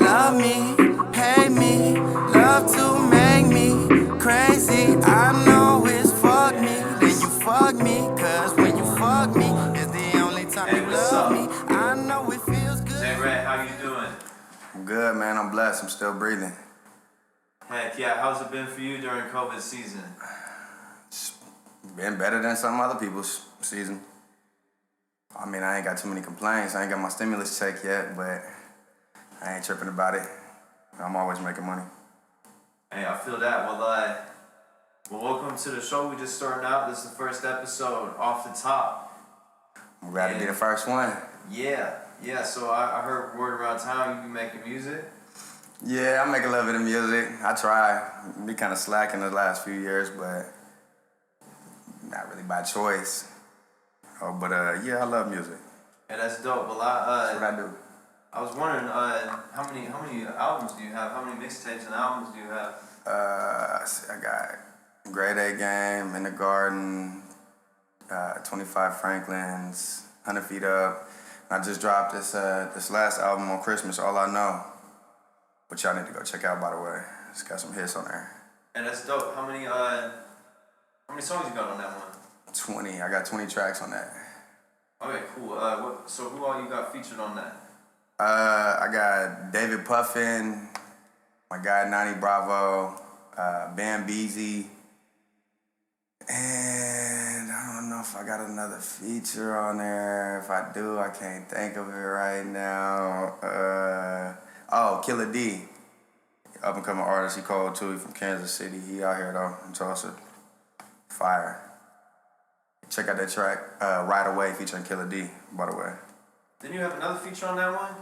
love me, hate me, love to make me crazy. I know it's fuck me, then you fuck me, cause when you fuck me, it's the only time you love me. I know it feels good. Hey Ray, how you doing? I'm good, man. I'm blessed. I'm still breathing. Heck yeah, how's it been for you during COVID season? It's been better than some other people's season. I mean, I ain't got too many complaints. I ain't got my stimulus check yet, but I ain't tripping about it. I'm always making money. Hey, I feel that. Well, welcome to the show. We just starting out. This is the first episode off the top. I'm glad to be the first one. Yeah. So I heard word around town you be making music. Yeah, I make a little bit of music. I try. Be kind of slack in the last few years, but not really by choice. Yeah, I love music. Yeah, that's dope. Well, That's what I do. I was wondering, how many albums do you have? How many mixtapes and albums do you have? I got Grade A Game, In the Garden, 25 Franklin's, 100 Feet Up. I just dropped this last album on Christmas, All I Know, which y'all need to go check out, by the way. It's got some hits on there. And that's dope. How many songs you got on that one? 20. I got 20 tracks on that. Okay, cool. So who all you got featured on that? I got David Puffin, my guy Nani Bravo, Bam Beezy, and I don't know if I got another feature on there. If I do, I can't think of it right now. Killer D, up and coming artist. He cold too. He from Kansas City. He out here though in Tulsa. Fire. Check out that track, Right Away, featuring Killer D, by the way. Didn't you have another feature on that one?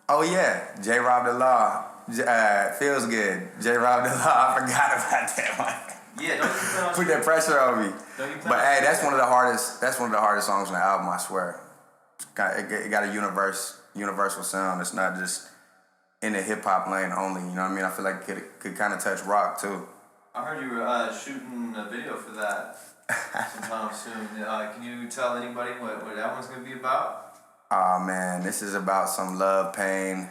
Oh yeah, J. Rob the Law. Feels good. J. Rob the Law. I forgot about that one. Yeah, don't you plan on Put that pressure on me. But hey, that's one of the hardest songs on the album, I swear. It got a universal sound. It's not just in the hip hop lane only. You know what I mean? I feel like it could kind of touch rock too. I heard you were shooting a video for that sometime soon. Can you tell anybody what that one's gonna be about? Oh man, this is about some love, pain.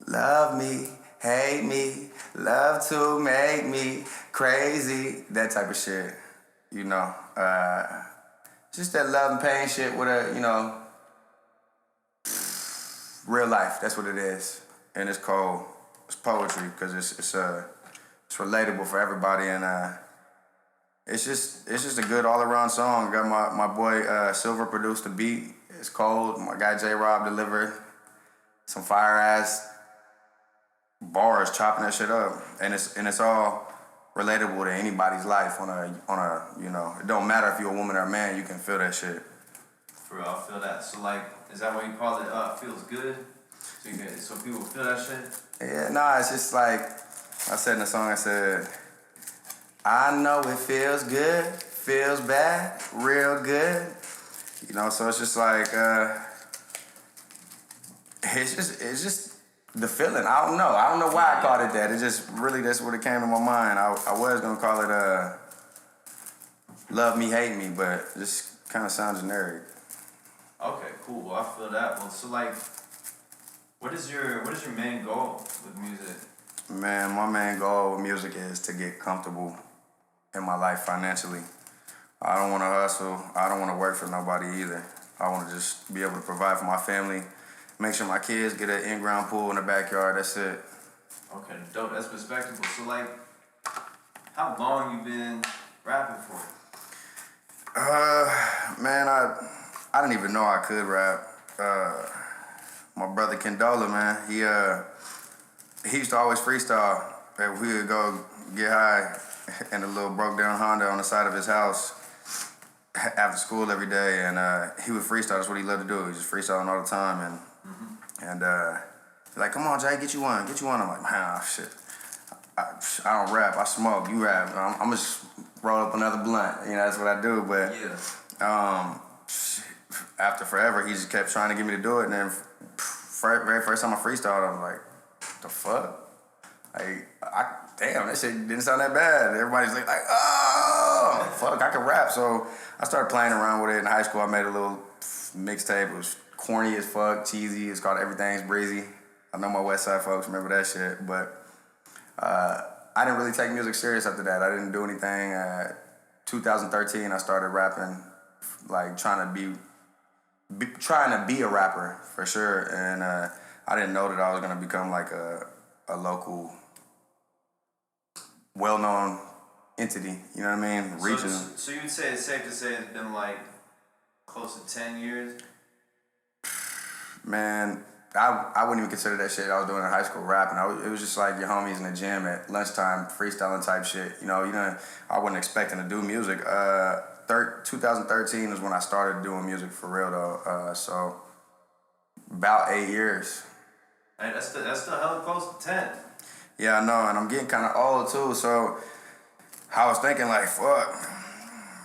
Love me, hate me, love to make me crazy. That type of shit, you know. Just that love and pain shit with a, real life. That's what it is. And it's cold. It's poetry because it's relatable for everybody, and it's just a good all around song. Got my boy Silver produced the beat. It's cold. My guy J. Rob delivered some fire ass bars, chopping that shit up, and it's all relatable to anybody's life on a It don't matter if you're a woman or a man. You can feel that shit. For real, I feel that. So is that why you call it feels good? So people feel that shit? Yeah, nah, it's just like I said in the song. I said, I know it feels good, feels bad, real good. So it's just like, it's just the feeling. I don't know why I called it that. It just really, that's what it came to my mind. I was gonna call it Love Me, Hate Me, but it just kind of sounds generic. Okay, cool. Well, I feel that. Well, so what is your main goal with music? Man, my main goal with music is to get comfortable in my life financially. I don't want to hustle. I don't want to work for nobody either. I want to just be able to provide for my family, make sure my kids get an in-ground pool in the backyard. That's it. Okay, dope. That's respectable. So, how long you been rapping for? Man, I didn't even know I could rap. My brother Kendola, man, he used to always freestyle. And we would go get high in a little broke down Honda on the side of his house after school every day, and he would freestyle. That's what he loved to do. He was just freestyling all the time, and he's like, "Come on, Jay, get you one." I'm like, "Man, shit, I don't rap. I smoke. You rap. I'm gonna just roll up another blunt. That's what I do." But after forever, he just kept trying to get me to do it, and then very first time I freestyled, I was like, "The fuck." Damn, that shit didn't sound that bad. Everybody's like, oh, fuck, I can rap. So I started playing around with it in high school. I made a little mixtape. It was corny as fuck, cheesy. It's called Everything's Breezy. I know my West Side folks remember that shit, but I didn't really take music serious after that. I didn't do anything. 2013, I started rapping, like trying to be a rapper for sure, and I didn't know that I was gonna become like a local, well-known entity. You know what I mean? Regional. So you would say it's safe to say it's been like close to 10 years? Man, I wouldn't even consider that shit I was doing in high school rapping. It was just like your homies in the gym at lunchtime, freestyling type shit. I wasn't expecting to do music. 2013 is when I started doing music for real though. So about 8 years. Hey, that's still hella close to 10. Yeah, I know, and I'm getting kind of old too. So I was thinking like, fuck.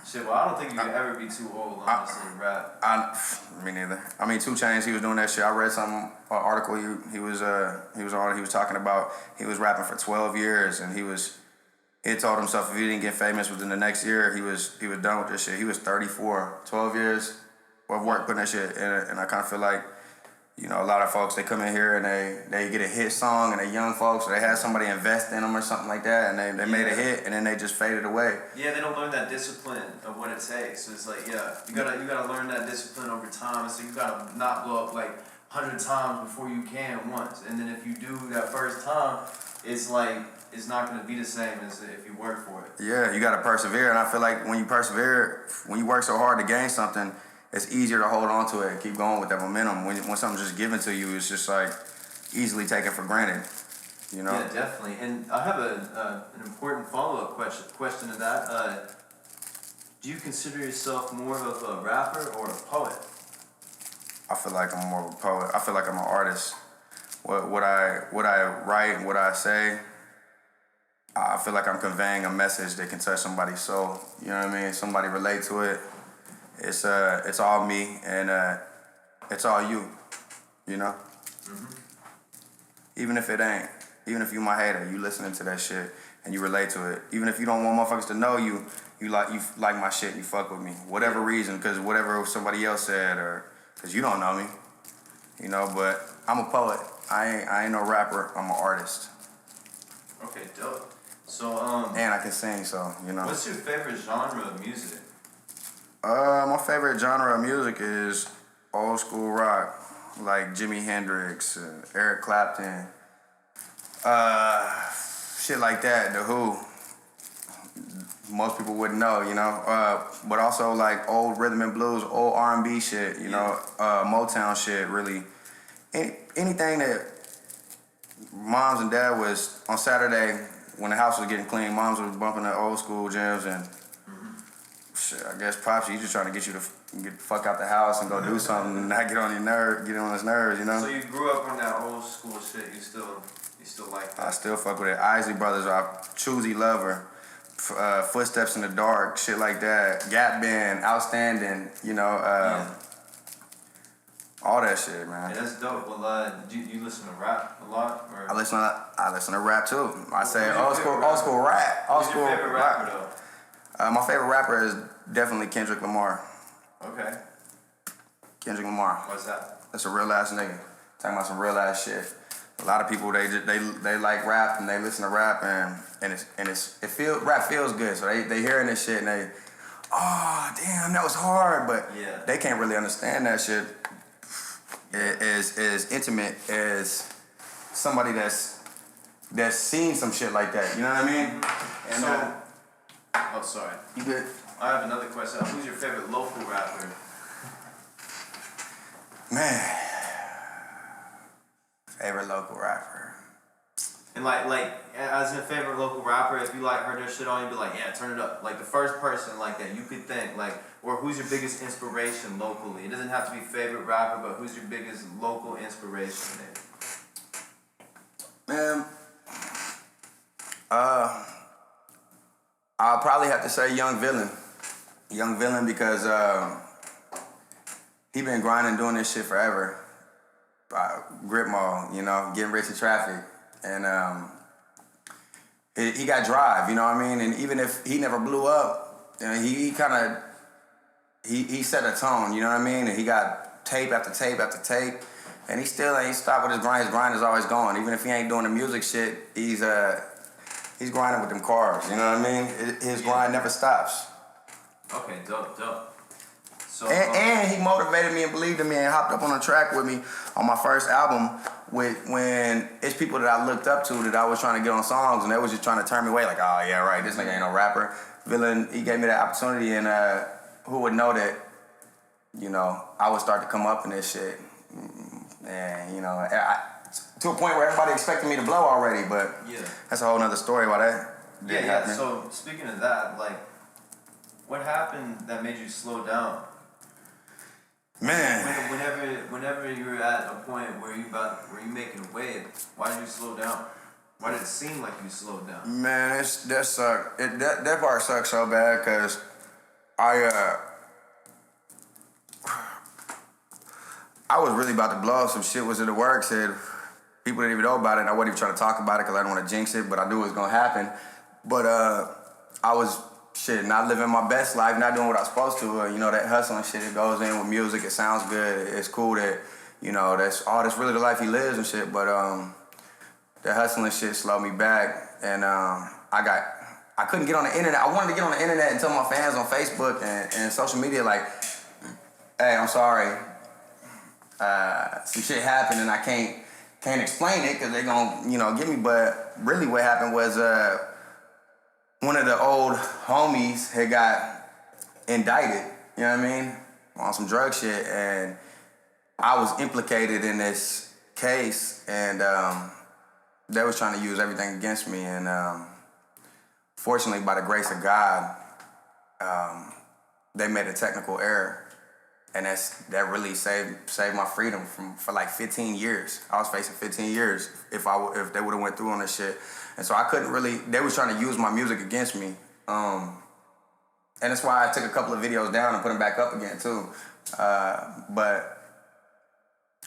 Shit, well, I don't think you could ever be too old, honestly, to rap. Me neither. I mean, 2 Chainz, he was doing that shit. I read some article he was on. He was talking about he was rapping for 12 years, and he told himself if he didn't get famous within the next year, he was done with this shit. He was 34, 12 years of work putting that shit in it, and I kind of feel like, a lot of folks, they come in here and they get a hit song, and they young folks, or they had somebody invest in them or something like that, and they made a hit, and then they just faded away. Yeah, they don't learn that discipline of what it takes. So it's like, you gotta learn that discipline over time. So you gotta not blow up like 100 times before you can once. And then if you do that first time, it's not gonna be the same as if you work for it. Yeah, you gotta persevere, and I feel like when you persevere, when you work so hard to gain something, it's easier to hold on to it and keep going with that momentum. When something's just given to you, it's just like easily taken for granted, Yeah, definitely. And I have an important follow-up question to that. Do you consider yourself more of a rapper or a poet? I feel like I'm more of a poet. I feel like I'm an artist. What I write and what I say, I feel like I'm conveying a message that can touch somebody's soul. You know what I mean? Somebody relate to it. It's all me and it's all you. Mm-hmm. Even if it ain't, even if you my hater, you listening to that shit and you relate to it. Even if you don't want motherfuckers to know you like my shit, you fuck with me. Whatever reason, because whatever somebody else said, or because you don't know me. But I'm a poet. I ain't no rapper. I'm an artist. Okay, dope. So and I can sing, so What's your favorite genre of music? My favorite genre of music is old school rock, like Jimi Hendrix, Eric Clapton, shit like that. The Who. Most people wouldn't know, but also like old rhythm and blues, old R&B shit, Motown shit. Really, anything that moms and dad was on Saturday when the house was getting clean. Moms was bumping the old school jams and. Shit, I guess Pops, he's just trying to get you to get the fuck out the house and go do something and not get on his nerves, So you grew up on that old school shit. You still like that? I still fuck with it. Isley Brothers, Choosy Lover, Footsteps in the Dark, shit like that. Gap Band, Outstanding, all that shit, man. Yeah, that's dope. Well, do you listen to rap a lot? Or? I listen to rap too. I say old school rap. Who's your favorite rapper though? My favorite rapper is definitely Kendrick Lamar. Okay. Kendrick Lamar. What's that? That's a real ass nigga. Talking about some real ass shit. A lot of people they like rap and they listen to rap and rap feels good. So they hearing this shit and they, oh damn, that was hard, but they can't really understand that shit as intimate as somebody that's seen some shit like that. You know what I mean? And oh, sorry. You good? I have another question. Who's your favorite local rapper? Man, favorite local rapper. And like as a favorite local rapper, if you heard their shit on, you'd be like, yeah, turn it up. Like the first person like that you could think or who's your biggest inspiration locally? It doesn't have to be favorite rapper, but who's your biggest local inspiration? Man, I'll probably have to say Young Villain because he been grinding, doing this shit forever. Grip Mall, getting rich in traffic. And he got drive, you know what I mean? And even if he never blew up, he kind of, he set a tone, you know what I mean? And he got tape after tape after tape. And he still ain't stopped with his grind. His grind is always going. Even if he ain't doing the music shit, he's grinding with them cars. You know what I mean? His grind never stops. Okay, dope. So and he motivated me and believed in me and hopped up on a track with me on my first album when it's people that I looked up to that I was trying to get on songs and they was just trying to turn me away like, oh yeah, right, this nigga ain't no rapper. Villain, he gave me that opportunity and who would know that, you know, I would start to come up in this shit. And, you know, to a point where everybody expected me to blow already, but that's a whole nother story why that didn't happen. So speaking of that, like, what happened that made you slow down? Man. Whenever you're at a point where you making a wave, why did you slow down? Why did it seem like you slowed down? Man, that sucked. That part sucked so bad because I was really about to blow up. Some shit was in the works. Said people didn't even know about it. And I wasn't even trying to talk about it because I didn't want to jinx it, but I knew it was gonna happen. But I was not living my best life, not doing what I was supposed to. You know, that hustling shit that goes in with music. It sounds good. It's cool that, you know, that's really the life he lives and shit. But the hustling shit slowed me back, and I couldn't get on the internet. I wanted to get on the internet and tell my fans on Facebook and social media like, hey, I'm sorry. Some shit happened and I can't explain it because they're gonna, you know, get me. But really what happened was one of the old homies had got indicted, you know what I mean, on some drug shit, and I was implicated in this case, and they was trying to use everything against me, and fortunately, by the grace of God, they made a technical error. And that really saved my freedom for like 15 years. I was facing 15 years if they would have went through on this shit. And so I couldn't really, they was trying to use my music against me. And that's why I took a couple of videos down and put them back up again too. But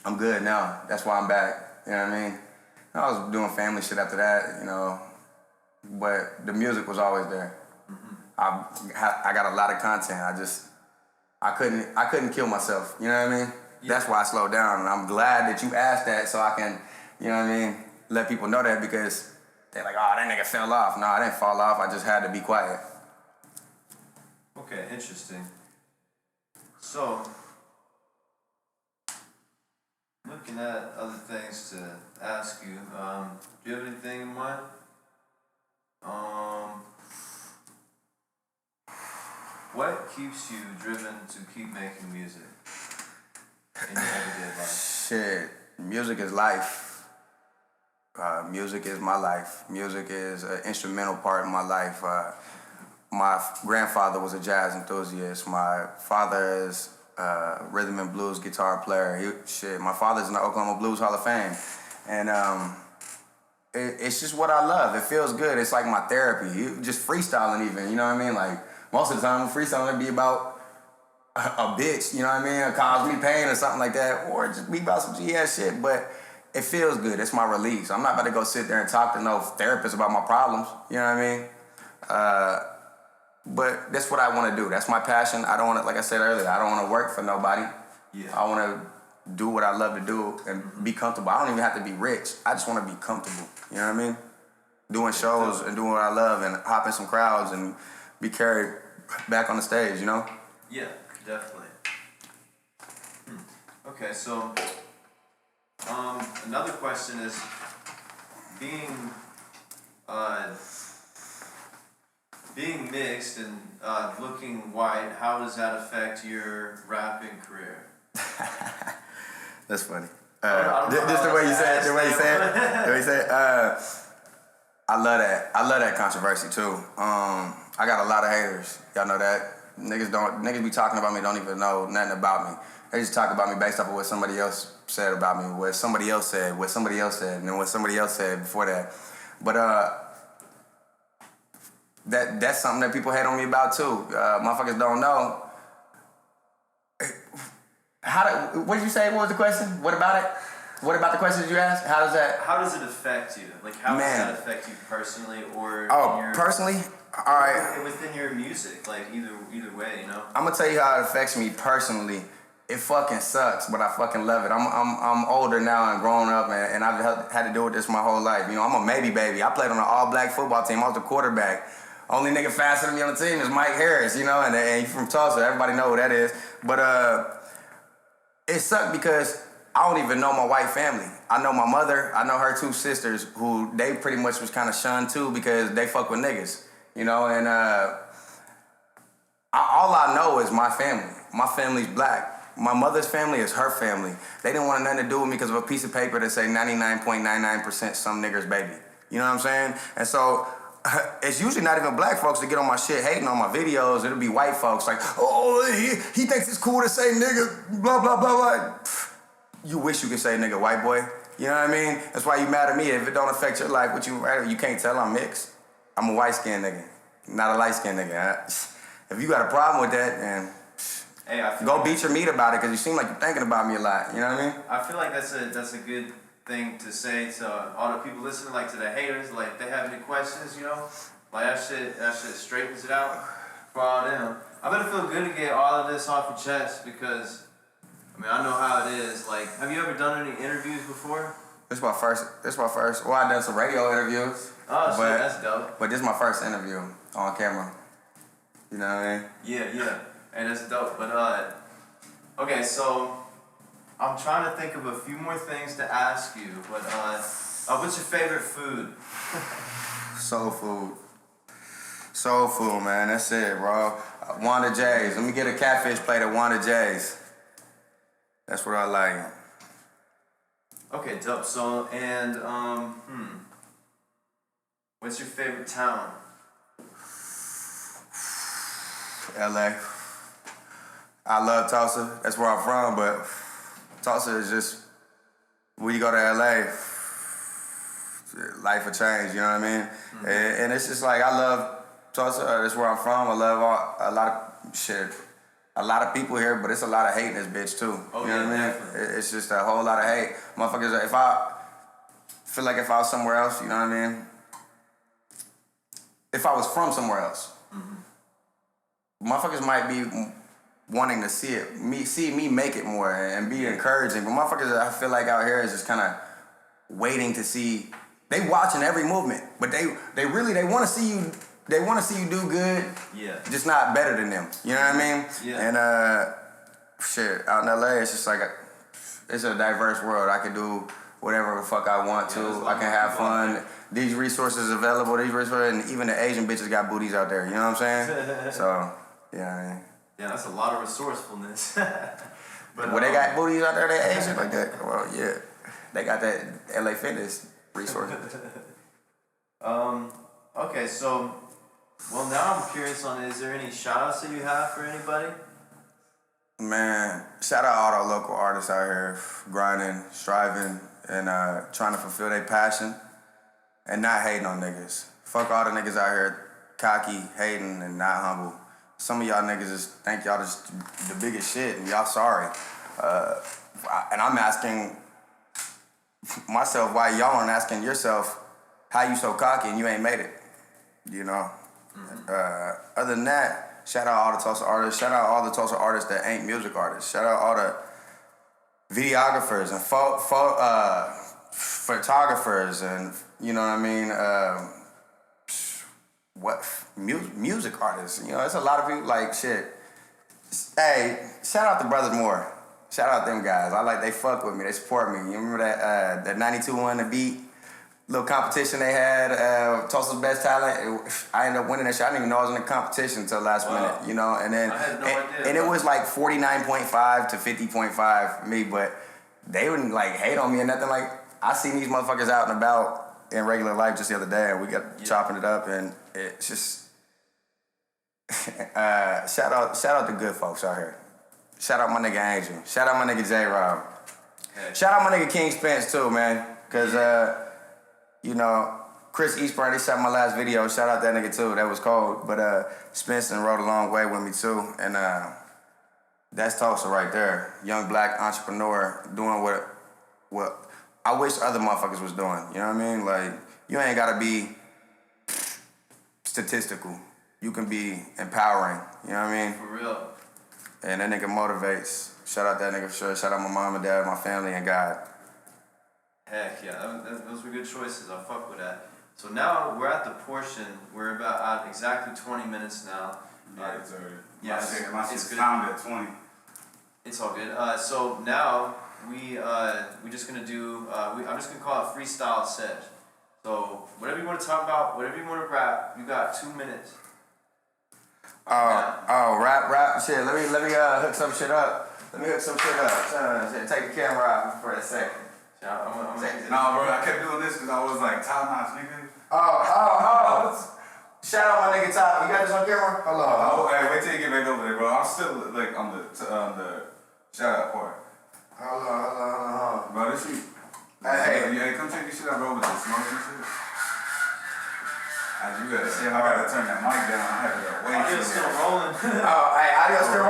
I'm good now. That's why I'm back, you know what I mean? I was doing family shit after that, you know, but the music was always there. I got a lot of content. I couldn't kill myself, you know what I mean? That's why I slowed down, and I'm glad that you asked that so I can, you know what I mean, let people know that, because they're like, oh, that nigga fell off. No, I didn't fall off, I just had to be quiet. Okay, interesting. So, looking at other things to ask you, do you have anything in mind? What keeps you driven to keep making music in your everyday life? Shit, music is life. Music is my life. Music is an instrumental part of my life. My grandfather was a jazz enthusiast. My father is a rhythm and blues guitar player. My father's in the Oklahoma Blues Hall of Fame. And it's just what I love. It feels good. It's like my therapy. Just freestyling even, you know what I mean? Like, most of the time, freestyling be about a bitch, you know what I mean? Or cause me pain or something like that. Or just be about some G-ass shit, but it feels good. It's my release. I'm not about to go sit there and talk to no therapist about my problems, you know what I mean? But that's what I want to do. That's my passion. I don't want to, like I said earlier, I don't want to work for nobody. Yeah. I want to do what I love to do and be comfortable. I don't even have to be rich. I just want to be comfortable, you know what I mean? Doing shows and doing what I love and hop in some crowds and be carried back on the stage, you know? Yeah, definitely. Okay, so another question is being mixed and looking white, how does that affect your rapping career? That's funny. This the way you say it. The way you say it. The way you say it. I love that. I love that controversy too. I got a lot of haters. Y'all know that. Niggas be talking about me, don't even know nothing about me. They just talk about me based off of what somebody else said about me, what somebody else said, and then what somebody else said before that. But that's something that people hate on me about too. Motherfuckers don't know. What did you say? What was the question? What about it? What about the questions you asked? How does it affect you? Like, how does that affect you personally, or personally? All right. Within your music, like either way, you know. I'm gonna tell you how it affects me personally. it fucking sucks, but I fucking love it. I'm older now and grown up, and I've had to deal with this my whole life. You know, I'm a maybe baby. I played on an all-black football team. I was the quarterback. Only nigga faster than me on the team is Mike Harris, you know, and he's from Tulsa. Everybody know who that is. But it sucked because I don't even know my white family. I know my mother. I know her two sisters, who they pretty much was kind of shunned too because they fuck with niggas, you know, and all I know is my family. My family's black. My mother's family is her family. They didn't want nothing to do with me because of a piece of paper that say 99.99% some nigger's baby. You know what I'm saying? And so it's usually not even black folks that get on my shit hating on my videos. It'll be white folks like, oh, he thinks it's cool to say nigga, blah, blah, blah, blah. You wish you could say nigga, white boy. You know what I mean? That's why you mad at me. If it don't affect your life, you can't tell I'm mixed. I'm a white-skinned nigga, not a light-skinned nigga. If you got a problem with that, then Hey, I feel go like beat your meat about it, because you seem like you're thinking about me a lot. You know what I mean? I feel like that's a good thing to say to all the people listening, like to the haters, like if they have any questions, you know, like that shit straightens it out for all them. I better feel good to get all of this off your chest because, I mean, I know how it is. Like, have you ever done any interviews before? This is my first. Well, I done some radio interviews. Oh, shit, that's dope. But this is my first interview on camera. You know what I mean? Yeah. And that's dope. But, okay, so I'm trying to think of a few more things to ask you. But, what's your favorite food? Soul food. Soul food, man. That's it, bro. Wanda J's. Let me get a catfish plate at Wanda J's. That's what I like. Okay, dope. So, and, what's your favorite town? LA. I love Tulsa. That's where I'm from, but Tulsa is just, when you go to LA, life will change, you know what I mean? Mm-hmm. And it's just like, I love Tulsa. That's where I'm from. I love a lot of people here, but it's a lot of hate in this bitch too. Oh, you know yeah, what I mean? definitely. It's just a whole lot of hate. Motherfuckers, if I was somewhere else, you know what I mean? If I was from somewhere else, motherfuckers might be wanting to see me make it more and be encouraging. But motherfuckers, I feel like out here is just kind of waiting to see. They watching every movement, but they want to see you. They want to see you do good. Yeah. Just not better than them. You know what I mean? Yeah. And out in LA, it's just like it's a diverse world. I can do whatever the fuck I want to. I can have fun. These resources available. And even the Asian bitches got booties out there. You know what I'm saying? So yeah. I mean, yeah, that's a lot of resourcefulness. But they got booties out there, they Asian like that. Well, yeah, they got that LA Fitness resources. Okay, so, well, now I'm curious on, is there any shout-outs that you have for anybody? Man, shout out all the local artists out here grinding, striving, and trying to fulfill their passion and not hating on niggas. Fuck all the niggas out here cocky, hating, and not humble. Some of y'all niggas just think y'all just the biggest shit, and y'all sorry. And I'm asking myself why y'all aren't asking yourself how you so cocky and you ain't made it, you know? Other than that, shout out all the Tulsa artists. Shout out all the Tulsa artists that ain't music artists. Shout out all the videographers and photographers and, you know what I mean? Music artists. You know, there's a lot of people like shit. Hey, shout out the Brothers Moore. Shout out them guys. They fuck with me. They support me. You remember that 92 one, the beat little competition they had, Tulsa's Best Talent. I ended up winning that shit. I didn't even know I was in the competition until last minute, you know. And then I had no idea. And it was like 49.5 to 50.5 me, but they wouldn't like hate on me or nothing. Like I seen these motherfuckers out and about in regular life just the other day, and we got chopping it up, and it's just shout out the good folks out here. Shout out my nigga Angel. Shout out my nigga J-Rob. Hey. Shout out my nigga King Spence too, man. Cause you know, Chris Eastburn, he shot my last video. Shout out that nigga too. That was cold. But Spence rode a long way with me too, and that's Tulsa right there. Young black entrepreneur doing what I wish other motherfuckers was doing. You know what I mean? Like, you ain't gotta be statistical. You can be empowering. You know what I mean? For real. And that nigga motivates. Shout out that nigga for sure. Shout out my mom and dad, my family, and God. Heck yeah, those were good choices. I fuck with that. So now we're at the portion. We're about at exactly 20 minutes now. Yeah, it's already. Yeah, my it's shit's good. timed at 20. It's all good. So now we just gonna do. I'm just gonna call it freestyle set. So whatever you want to talk about, whatever you want to rap, you got 2 minutes. Rap shit. Let me hook some shit up. Take the camera out for a second. I'm Nah, bro, I kept doing this because I was like top notch, nigga. Shout out my nigga Top. You got this on camera? Hold on. Oh, hey, wait till you get back over there, bro. I'm still like on the shout out part. Hold on. Bro, this shit. Hey, come check this shit out, bro, with the smoke and shit. I gotta turn that mic down. I have it way too still rolling. Audio still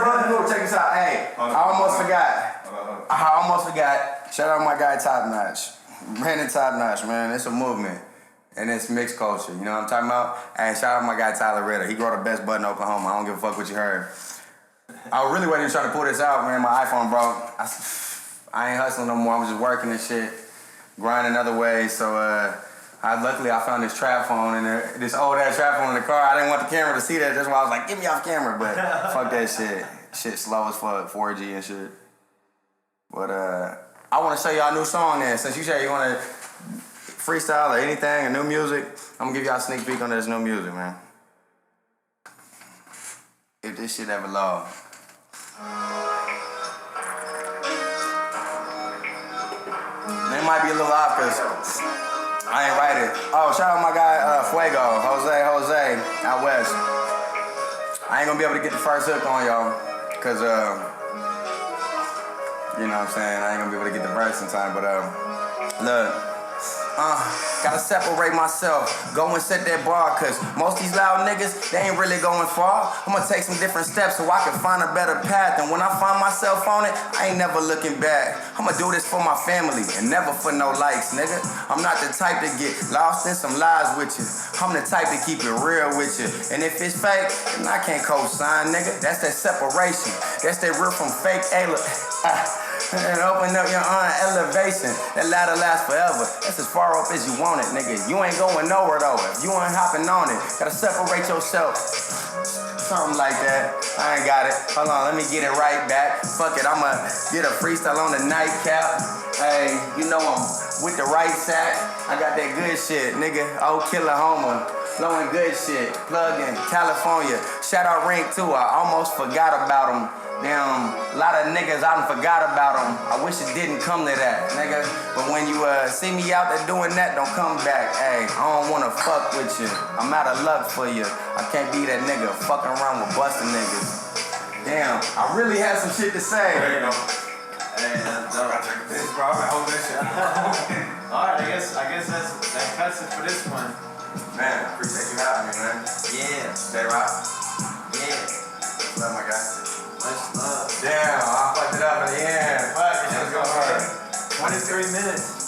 rolling? Cool, check this out. Hey, I almost forgot. Shout out my guy Top Notch. Brandon Top Notch, man. It's a movement. And it's mixed culture. You know what I'm talking about? And shout out my guy Tyler Ritter. He grow the best bud in Oklahoma. I don't give a fuck what you heard. I really wasn't even trying to pull this out, man. My iPhone broke. I ain't hustling no more. I'm just working and shit. Grinding other ways. So, luckily I found this trap phone and this old ass trap phone in the car. I didn't want the camera to see that. That's why I was like, get me off camera. But fuck that shit. Shit slow as fuck, 4G and shit. But I want to show y'all a new song then. Since you said you want to freestyle or anything, or new music, I'm gonna give y'all a sneak peek on this new music, man. If this shit ever log. It might be a little off because I ain't write it. Oh, shout out my guy Fuego, Jose, out west. I ain't gonna be able to get the first hook on y'all because you know what I'm saying, I ain't gonna be able to get the verse in time, but look. Gotta separate myself, go and set that bar, cause most these loud niggas, they ain't really going far. I'ma take some different steps so I can find a better path, and when I find myself on it, I ain't never looking back. I'ma do this for my family and never for no likes, nigga. I'm not the type to get lost in some lies with you. I'm the type to keep it real with you, and if it's fake, then I can't co-sign, nigga. That's that separation, that's that real from fake. And open up your own elevation. That ladder lasts forever. That's as far up as you want it, nigga. You ain't going nowhere though. If you ain't hopping on it, gotta separate yourself. Something like that. I ain't got it. Hold on, let me get it right back. Fuck it, I'ma get a freestyle on the nightcap. Hey, you know I'm with the right sack. I got that good shit, nigga. Old killer homo. Blowing good shit. Plug in California. Shout out Rink too. I almost forgot about him. Damn, a lot of niggas I done forgot about them. I wish it didn't come to that, nigga. But when you see me out there doing that, don't come back. Hey, I don't wanna fuck with you. I'm out of luck for you. I can't be that nigga fucking around with busting niggas. Damn, I really had some shit to say. There you go. Hey, that's dope. This, bro, I've been holding this shit. Alright, I guess that cuts it for this one. Man, I appreciate you having me, man. Yeah. Stay rock. Yeah. Love my guy. Much love. Damn, I fucked it up at the end. Fuck, it just go hard. 23 minutes.